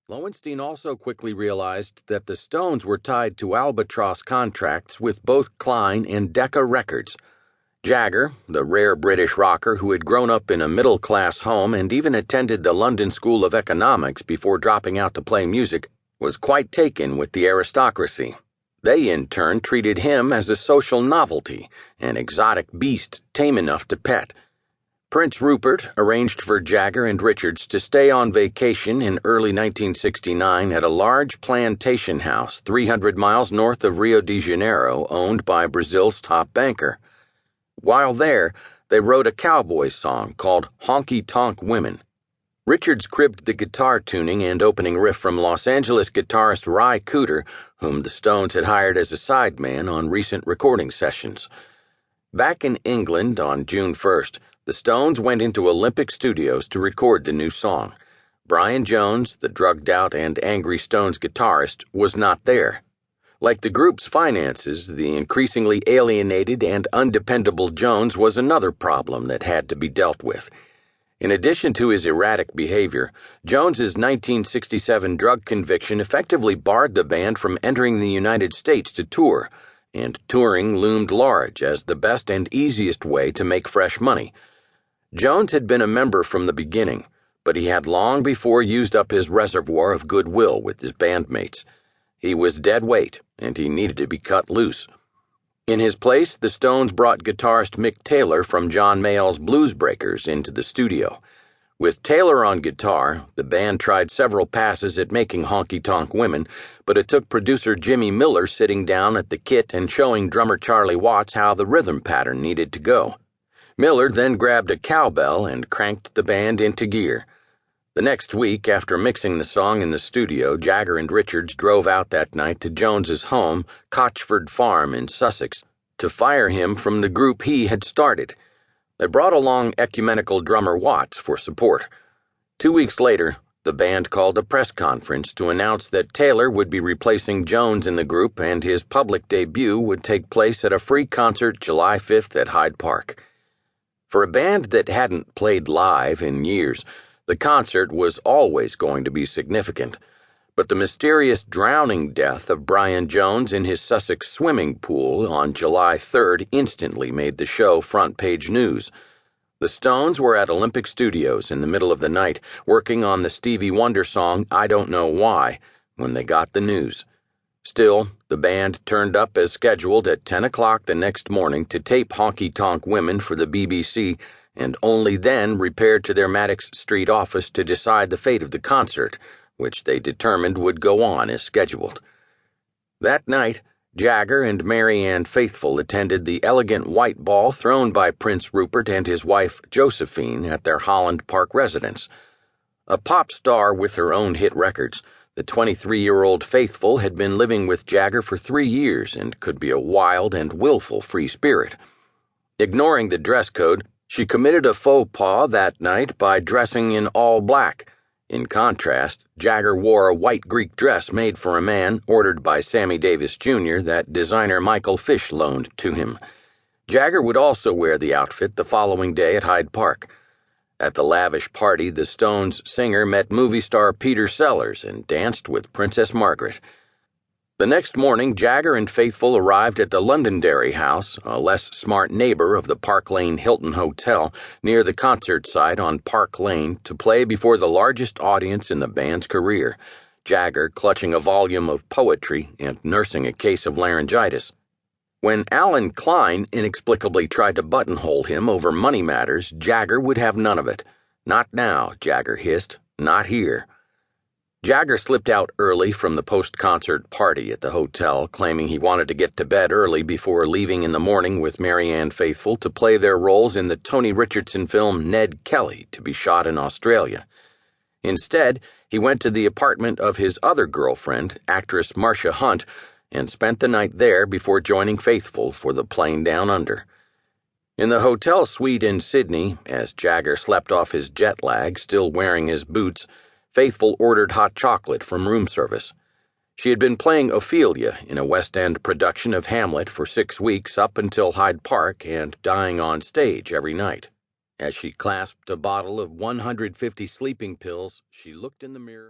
Lowenstein also quickly realized that the Stones were tied to albatross contracts with both Klein and Decca Records. Jagger, the rare British rocker who had grown up in a middle-class home and even attended the London School of Economics before dropping out to play music, was quite taken with the aristocracy. They, in turn, treated him as a social novelty, an exotic beast tame enough to pet. Prince Rupert arranged for Jagger and Richards to stay on vacation in early 1969 at a large plantation house 300 miles north of Rio de Janeiro owned by Brazil's top banker. While there, they wrote a cowboy song called Honky Tonk Women. Richards cribbed the guitar tuning and opening riff from Los Angeles guitarist Ry Cooder, whom the Stones had hired as a sideman on recent recording sessions. Back in England on June 1st, the Stones went into Olympic Studios to record the new song. Brian Jones, the drugged-out and angry Stones guitarist, was not there. Like the group's finances, the increasingly alienated and undependable Jones was another problem that had to be dealt with. In addition to his erratic behavior, Jones's 1967 drug conviction effectively barred the band from entering the United States to tour, and touring loomed large as the best and easiest way to make fresh money. Jones had been a member from the beginning, but he had long before used up his reservoir of goodwill with his bandmates. He was dead weight, and he needed to be cut loose. In his place, the Stones brought guitarist Mick Taylor from John Mayall's Blues Breakers into the studio. With Taylor on guitar, the band tried several passes at making Honky Tonk Women, but it took producer Jimmy Miller sitting down at the kit and showing drummer Charlie Watts how the rhythm pattern needed to go. Miller then grabbed a cowbell and cranked the band into gear. The next week, after mixing the song in the studio, Jagger and Richards drove out that night to Jones's home, Cotchford Farm in Sussex, to fire him from the group he had started. They brought along ecumenical drummer Watts for support. 2 weeks later, the band called a press conference to announce that Taylor would be replacing Jones in the group and his public debut would take place at a free concert July 5th at Hyde Park. For a band that hadn't played live in years, the concert was always going to be significant, but the mysterious drowning death of Brian Jones in his Sussex swimming pool on July 3rd instantly made the show front-page news. The Stones were at Olympic Studios in the middle of the night, working on the Stevie Wonder song I Don't Know Why, when they got the news. Still, the band turned up as scheduled at 10 o'clock the next morning to tape Honky Tonk Women for the BBC, and only then repaired to their Maddox Street office to decide the fate of the concert, which they determined would go on as scheduled. That night, Jagger and Mary Ann Faithfull attended the elegant white ball thrown by Prince Rupert and his wife Josephine at their Holland Park residence. A pop star with her own hit records, the 23-year-old Faithfull had been living with Jagger for 3 years and could be a wild and willful free spirit. Ignoring the dress code, she committed a faux pas that night by dressing in all black. In contrast, Jagger wore a white Greek dress made for a man ordered by Sammy Davis Jr. that designer Michael Fish loaned to him. Jagger would also wear the outfit the following day at Hyde Park. At the lavish party, the Stones singer met movie star Peter Sellers and danced with Princess Margaret. The next morning, Jagger and Faithfull arrived at the Londonderry House, a less smart neighbor of the Park Lane Hilton Hotel, near the concert site on Park Lane, to play before the largest audience in the band's career, Jagger clutching a volume of poetry and nursing a case of laryngitis. When Alan Klein inexplicably tried to buttonhole him over money matters, Jagger would have none of it. "Not now," Jagger hissed. "Not here." Jagger slipped out early from the post-concert party at the hotel, claiming he wanted to get to bed early before leaving in the morning with Mary Ann Faithfull to play their roles in the Tony Richardson film Ned Kelly, to be shot in Australia. Instead, he went to the apartment of his other girlfriend, actress Marcia Hunt, and spent the night there before joining Faithfull for the plane down under. In the hotel suite in Sydney, as Jagger slept off his jet lag, still wearing his boots, Faithfull ordered hot chocolate from room service. She had been playing Ophelia in a West End production of Hamlet for 6 weeks up until Hyde Park and dying on stage every night. As she clasped a bottle of 150 sleeping pills, she looked in the mirror.